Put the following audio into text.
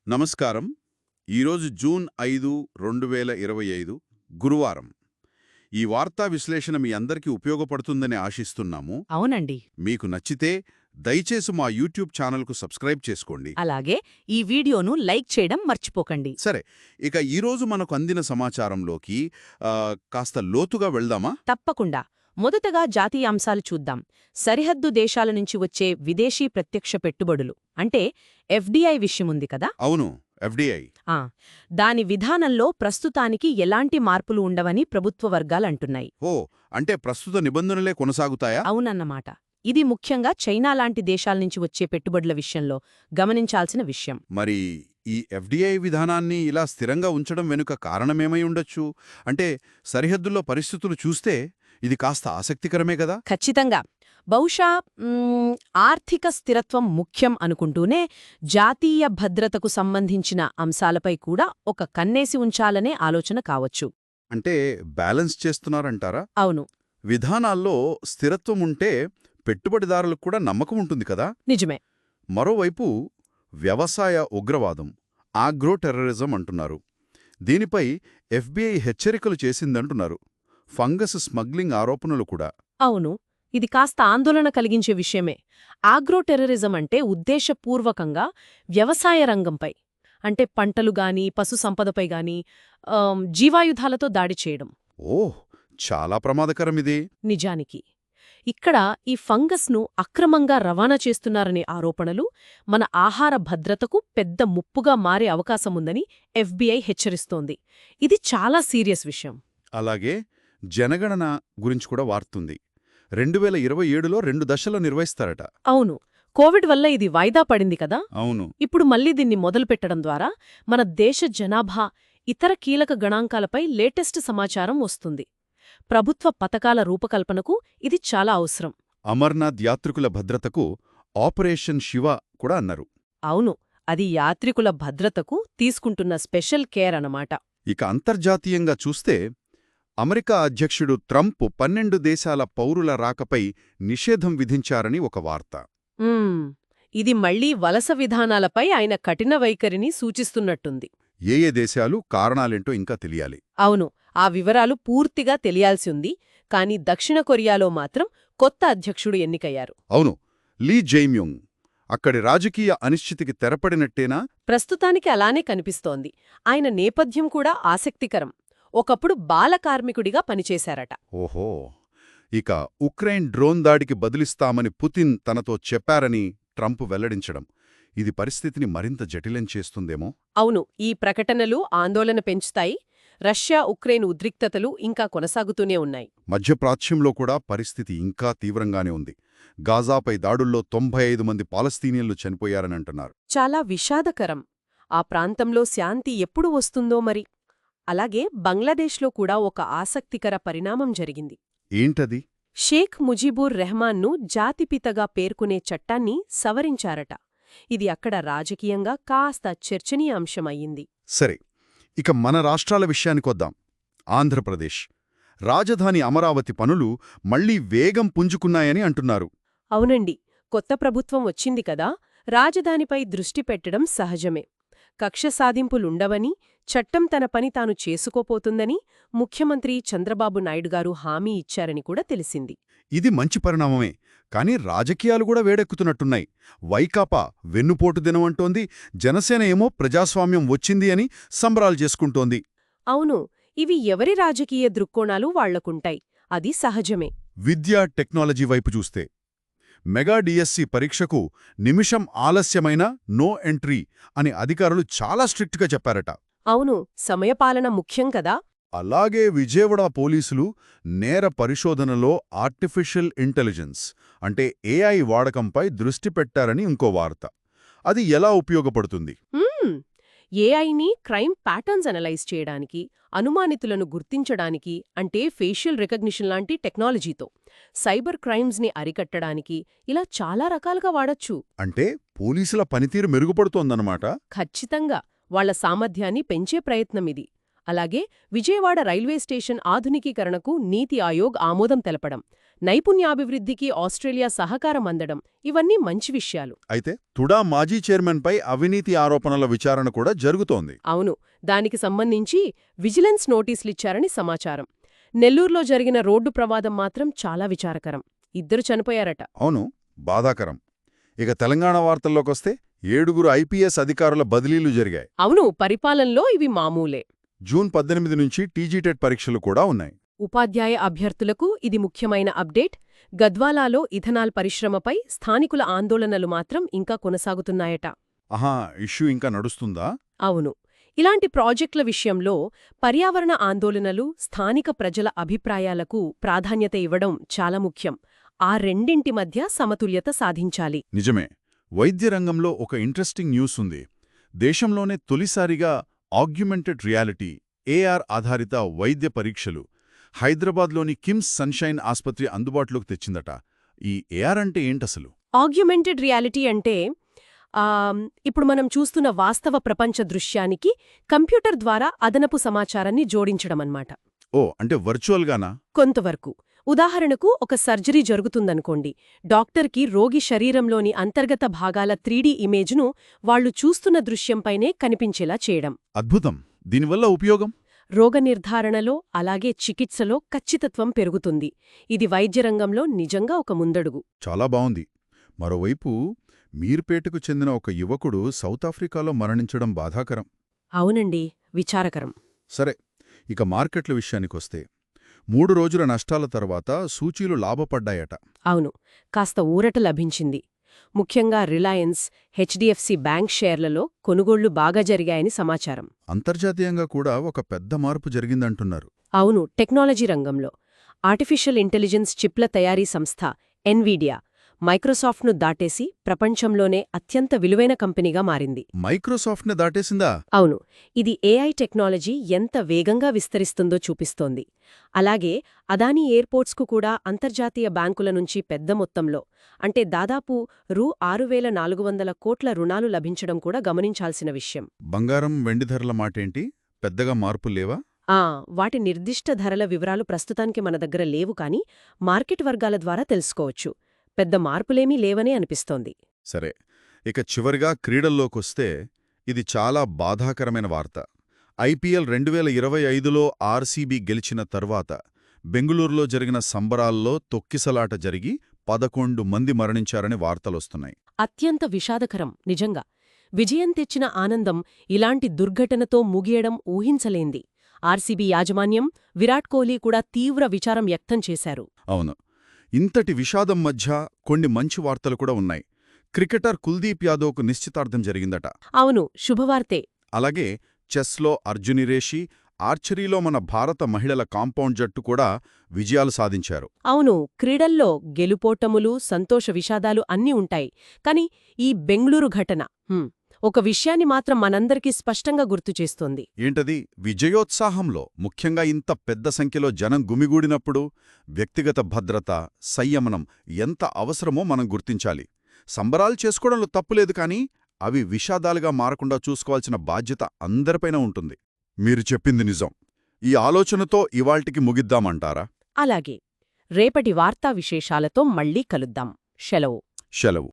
నమస్కారం. ఈరోజు జూన్ 5, 2025 గురువారం. ఈ వార్తా విశ్లేషణ మీ అందరికీ ఉపయోగపడుతుందని ఆశిస్తున్నాము. అవునండి. మీకు నచ్చితే దయచేసి మా యూట్యూబ్ ఛానల్కు సబ్స్క్రైబ్ చేసుకోండి. అలాగే ఈ వీడియోను లైక్ చేయడం మర్చిపోకండి. సరే, ఇక ఈరోజు మనకు అందిన సమాచారంలోకి కాస్త లోతుగా వెళ్దామా? తప్పకుండా. మొదటగా జాతీయాంశాలు చూద్దాం. సరిహద్దు దేశాల నుంచి వచ్చే విదేశీ ప్రత్యక్ష పెట్టుబడులు అంటే ఎఫ్డిఐ విషయముంది కదా. అవును, ఎఫ్డిఐ. దాని విధానంలో ప్రస్తుతానికి ఎలాంటి మార్పులు ఉండవని ప్రభుత్వ వర్గాలంటున్నాయి. అంటే ప్రస్తుత నిబంధనలే కొనసాగుతాయా? అవునన్నమాట. ఇది ముఖ్యంగా చైనా లాంటి దేశాల నుంచి వచ్చే పెట్టుబడుల విషయంలో గమనించాల్సిన విషయం. మరి ఈ ఎఫ్డిఐ విధానాన్ని ఇలా స్థిరంగా ఉంచడం వెనుక కారణమేమై ఉండొచ్చు? అంటే సరిహద్దుల్లో పరిస్థితులు చూస్తే ఇది కాస్త ఆసక్తికరమే కదా. ఖచ్చితంగా. బహుశా ఆర్థిక స్థిరత్వం ముఖ్యం అనుకుంటూనే జాతీయ భద్రతకు సంబంధించిన అంశాలపై కూడా ఒక కన్నేసి ఉంచాలనే ఆలోచన కావచ్చు. అంటే బ్యాలెన్స్ చేస్తున్నారంటారా? అవును. విధానాల్లో స్థిరత్వం ఉంటే పెట్టుబడిదారులకు కూడా నమ్మకం ఉంటుంది కదా. నిజమే. మరోవైపు వ్యవసాయ ఉగ్రవాదం, ఆగ్రో టెర్రరిజం అంటున్నారు. దీనిపై ఎఫ్బిఐ హెచ్చరికలు చేసిందంటున్నారు. ఫంగస్ స్మగ్లింగ్ ఆరోపణలు కూడా. అవును. ఇది కాస్త ఆందోళన కలిగించే విషయమే. ఆగ్రో టెర్రరిజం అంటే ఉద్దేశపూర్వకంగా వ్యవసాయ రంగంపై అంటే పంటలు గాని పశు సంపదపై గాని జీవాయుధాలతో దాడి చేయడం. చాలా ప్రమాదకరమిది. నిజానికి ఇక్కడ ఈ ఫంగస్ను అక్రమంగా రవాణా చేస్తున్నారనే ఆరోపణలు మన ఆహార భద్రతకు పెద్ద ముప్పుగా మారే అవకాశముందని ఎఫ్బిఐ హెచ్చరిస్తోంది. ఇది చాలా సీరియస్ విషయం. అలాగే జనగణన గురించి కూడా వార్తుంది. 2027లో 2 దశల్లో నిర్వహిస్తారట. అవును. కోవిడ్ వల్ల ఇది వాయిదా పడింది కదా. అవును. ఇప్పుడు మళ్లీ దీన్ని మొదలుపెట్టడం ద్వారా మన దేశ జనాభా, ఇతర కీలక గణాంకాలపై లేటెస్ట్ సమాచారం వస్తుంది. ప్రభుత్వ పథకాల రూపకల్పనకు ఇది చాలా అవసరం. అమర్నాథ్ యాత్రికుల భద్రతకు ఆపరేషన్ శివ కూడా అన్నారు. అవును. అది యాత్రికుల భద్రతకు తీసుకుంటున్న స్పెషల్ కేర్ అన్నమాట. ఇక అంతర్జాతీయంగా చూస్తే అమెరికా అధ్యక్షుడు ట్రంప్ 12 దేశాల పౌరుల రాకపై నిషేధం విధించారని ఒక వార్త. ఇది మళ్లీ వలస విధానాలపై ఆయన కఠిన వైఖరిని సూచిస్తున్నట్టుంది. ఏ దేశాలు, కారణాలేంటో ఇంకా తెలియాలి. అవును. ఆ వివరాలు పూర్తిగా తెలియాల్సి ఉంది. కానీ దక్షిణ కొరియాలో మాత్రం కొత్త అధ్యక్షుడు ఎన్నికయ్యారు. అవును, లీ జైమ్యూంగ్. అక్కడి రాజకీయ అనిశ్చితికి తెరపడినట్టేనా? ప్రస్తుతానికి అలానే కనిపిస్తోంది. ఆయన నేపథ్యం కూడా ఆసక్తికరం. ఒకప్పుడు బాల కార్మికుడిగా పనిచేశారట. ఓహో. ఇక ఉక్రెయిన్ డ్రోన్ దాడికి బదులిస్తామని పుతిన్ తనతో చెప్పారని ట్రంప్ వెల్లడించడం ఇది పరిస్థితిని మరింత జటిలం చేస్తుందేమో. అవును. ఈ ప్రకటనలు ఆందోళన పెంచుతాయి. రష్యా ఉక్రెయిన్ ఉద్రిక్తతలు ఇంకా కొనసాగుతూనే ఉన్నాయి. మధ్యప్రాచ్యంలో కూడా పరిస్థితి ఇంకా తీవ్రంగానే ఉంది. గాజాపై దాడుల్లో 95 మంది పాలస్తీనియన్లు చనిపోయారనంటున్నారు. చాలా విషాదకరం. ఆ ప్రాంతంలో శాంతి ఎప్పుడు వస్తుందో మరి. అలాగే బంగ్లాదేశ్లో కూడా ఒక ఆసక్తికర పరిణామం జరిగింది. ఏంటది? షేక్ ముజీబుర్ రెహమాన్ను జాతిపితగా పేర్కొనే చట్టాన్ని సవరించారట. ఇది అక్కడ రాజకీయంగా కాస్త చర్చనీయాంశమయ్యింది. సరే, ఇక మన రాష్ట్రాల విషయానికొద్దాం. ఆంధ్రప్రదేశ్ రాజధాని అమరావతి పనులు మళ్లీ వేగం పుంజుకున్నాయని అంటున్నారు. అవునండి. కొత్త ప్రభుత్వం వచ్చింది కదా. రాజధానిపై దృష్టి పెట్టడం సహజమే. కక్ష సాధింపులుండవని, చట్టం తన పని తాను చేసుకోపోతుందని ముఖ్యమంత్రి చంద్రబాబు నాయుడుగారు హామీ ఇచ్చారని కూడా తెలిసింది. ఇది మంచి పరిణామమే. కాని రాజకీయాలు కూడా వేడెక్కుతున్నట్టున్నాయి. వైకాపా వెన్నుపోటు దినమంటోంది. జనసేన ఏమో ప్రజాస్వామ్యం వచ్చింది అని సంబరాలు చేసుకుంటోంది. అవును. ఇవి ఎవరి రాజకీయ దృక్కోణాలు వాళ్లకుంటాయి. అది సహజమే. విద్యా టెక్నాలజీ వైపు చూస్తే మెగా డిఎస్సి పరీక్షకు నిమిషం ఆలస్యమైన నో ఎంట్రీ అని అధికారులు చాలా స్ట్రిక్ట్గా చెప్పారట. అవును. సమయపాలన ముఖ్యం కదా. అలాగే విజయవాడ పోలీసులు నేర పరిశోధనలో ఆర్టిఫిషియల్ ఇంటెలిజెన్స్ అంటే ఏఐ వాడకంపై దృష్టి పెట్టారని ఇంకో వార్త. అది ఎలా ఉపయోగపడుతుంది? ఏఐని క్రైమ్ ప్యాటర్న్స్ అనలైజ్ చేయడానికి, అనుమానితులను గుర్తించడానికి అంటే ఫేషియల్ రికగ్నిషన్ లాంటి టెక్నాలజీతో సైబర్ క్రైమ్స్ని అరికట్టడానికి ఇలా చాలా రకాలుగా వాడొచ్చు. అంటే పోలీసుల పనితీరు మెరుగుపడుతోందన్నమాట. ఖచ్చితంగా. వాళ్ల సామర్థ్యాన్ని పెంచే ప్రయత్నమిది. అలాగే విజయవాడ రైల్వే స్టేషన్ ఆధునికీకరణకు నీతి ఆయోగ్ ఆమోదం తెలపడం, నైపుణ్యాభివృద్ధికి ఆస్ట్రేలియా సహకారం అందడం ఇవన్నీ మంచి విషయాలు. అయితే తుడా మాజీ చైర్మన్పై అవినీతి ఆరోపణల విచారణ కూడా జరుగుతోంది. అవును, దానికి సంబంధించి విజిలెన్స్ నోటీసులిచ్చారని సమాచారం. నెల్లూరులో జరిగిన రోడ్డు ప్రమాదం మాత్రం చాలా విచారకరం. 2 చనిపోయారట. అవును, బాధాకరం. ఇక తెలంగాణ వార్తల్లోకొస్తే 7 ఐపీఎస్ అధికారుల బదిలీలు జరిగాయి. అవును, పరిపాలనలో ఇవి మామూలే. జూన్ 18 నుంచి టీజీటెట్ పరీక్షలు కూడా ఉన్నాయి. ఉపాధ్యాయ అభ్యర్థులకు ఇది ముఖ్యమైన అప్డేట్. గద్వాలాలో ఇథనాల్ పరిశ్రమపై స్థానికుల ఆందోళనలు మాత్రం ఇంకా కొనసాగుతున్నాయట. ఆహా, ఇష్యూ ఇంకా నడుస్తుందా? అవును, ఇలాంటి ప్రాజెక్టుల విషయంలో పర్యావరణ ఆందోళనలు, స్థానిక ప్రజల అభిప్రాయాలకు ప్రాధాన్యత ఇవ్వడం చాలా ముఖ్యం. ఆ రెండింటి మధ్య సమతుల్యత సాధించాలి. నిజమే. వైద్య రంగంలో ఒక ఇంట్రెస్టింగ్ న్యూస్ ఉంది. దేశంలోనే తొలిసారిగా ఆగ్యుమెంటెడ్ రియాలిటీ ఏఆర్ ఆధారిత వైద్య పరీక్షలు హైదరాబాద్లోని కిమ్స్ సన్షైన్ ఆస్పత్రి అందుబాటులోకి తెచ్చిందట. ఈ ఏఆర్ అంటే ఏంటసలు? ఆగ్యుమెంటెడ్ రియాలిటీ అంటే ఇప్పుడు మనం చూస్తున్న వాస్తవ ప్రపంచ దృశ్యానికి కంప్యూటర్ ద్వారా అదనపు సమాచారాన్ని జోడించడమన్నమాట. ఓ, అంటే వర్చువల్గానా? కొంతవరకు. ఉదాహరణకు ఒక సర్జరీ జరుగుతుందనుకోండి. డాక్టర్కి రోగి శరీరంలోని అంతర్గత భాగాల 3D ఇమేజ్ను వాళ్లు చూస్తున్న దృశ్యంపైనే కనిపించేలా చేయడం. అద్భుతం. దీనివల్ల ఉపయోగం? రోగ నిర్ధారణలో అలాగే చికిత్సలో ఖచ్చితత్వం పెరుగుతుంది. ఇది వైద్యరంగంలో నిజంగా ఒక ముందడుగు. చాలా బావుంది. మరోవైపు మీర్పేటకు చెందిన ఒక యువకుడు సౌతాఫ్రికాలో మరణించడం బాధాకరం. అవునండి, విచారకరం. సరే, ఇక మార్కెట్ల విషయానికొస్తే 3 రోజుల నష్టాల తర్వాత సూచీలు లాభపడ్డాయట. అవును, కాస్త ఊరట లభించింది. ముఖ్యంగా రిలయన్స్, హెచ్డిఎఫ్సి బ్యాంక్ షేర్లలో కొనుగోళ్లు బాగా జరిగాయని సమాచారం. అంతర్జాతీయంగా కూడా ఒక పెద్ద మార్పు జరిగిందంటున్నారు. అవును, టెక్నాలజీ రంగంలో ఆర్టిఫిషియల్ ఇంటెలిజెన్స్ చిప్ల తయారీ సంస్థ ఎన్విడియా మైక్రోసాఫ్ట్ను దాటేసి ప్రపంచంలోనే అత్యంత విలువైన కంపెనీగా మారింది. మైక్రోసాఫ్ట్ని దాటేసిందా? అవును, ఇది ఏఐ టెక్నాలజీ ఎంత వేగంగా విస్తరిస్తుందో చూపిస్తోంది. అలాగే అదానీ ఎయిర్పోర్ట్స్కు కూడా అంతర్జాతీయ బ్యాంకుల నుంచి పెద్ద మొత్తంలో, అంటే దాదాపు రూ. 6,400 కోట్ల రుణాలు లభించడం కూడా గమనించాల్సిన విషయం. బంగారం, వెండి ధరల మాటేంటి? పెద్దగా మార్పులేవా? వాటి నిర్దిష్ట ధరల వివరాలు ప్రస్తుతానికి మన దగ్గర లేవు, కానీ మార్కెట్ వర్గాల ద్వారా తెలుసుకోవచ్చు. పెద్ద మార్పులేమీ లేవనే అనిపిస్తోంది. సరే, ఇక చివరిగా క్రీడల్లోకొస్తే ఇది చాలా బాధాకరమైన వార్త. ఐపీఎల్ 2025లో ఆర్సీబీ గెలిచిన తర్వాత బెంగుళూరులో జరిగిన సంబరాల్లో తొక్కిసలాట జరిగి 11 మంది మరణించారని వార్తలొస్తున్నాయి. అత్యంత విషాదకరం నిజంగా. విజయం తెచ్చిన ఆనందం ఇలాంటి దుర్ఘటనతో ముగియడం ఊహించలేంది. ఆర్సీబీ యాజమాన్యం, విరాట్ కోహ్లీ కూడా తీవ్ర విచారం వ్యక్తం చేశారు. అవును, ఇంతటి విషాదం మధ్య కొన్ని మంచి వార్తలు కూడా ఉన్నాయి. క్రికెటర్ కుల్దీప్ యాదవ్కు నిశ్చితార్థం జరిగిందట. అవును, శుభవార్తే. అలాగే చెస్లో అర్జునిరేషి, ఆర్చరీలో మన భారత మహిళల కాంపౌండ్ జట్టు కూడా విజయాలు సాధించారు. అవును, క్రీడల్లో గెలుపోటములు, సంతోష విషాదాలు అన్నీ ఉంటాయి. కాని ఈ బెంగళూరు ఘటన ఒక విషయాన్ని మాత్రం మనందరికీ స్పష్టంగా గుర్తుచేస్తోంది. ఏంటది? విజయోత్సాహంలో, ముఖ్యంగా ఇంత పెద్ద సంఖ్యలో జనం గుమిగూడినప్పుడు వ్యక్తిగత భద్రత, సంయమనం ఎంత అవసరమో మనం గుర్తించాలి. సంబరాలు చేసుకోవడంలో తప్పులేదు, కానీ అవి విషాదాలుగా మారకుండా చూసుకోవాల్సిన బాధ్యత అందరిపైన ఉంటుంది. మీరు చెప్పింది నిజం. ఈ ఆలోచనతో ఇవాల్టికి ముగిద్దామంటారా? అలాగే, రేపటి వార్తా విశేషాలతో మళ్ళీ కలుద్దాం. సెలవు.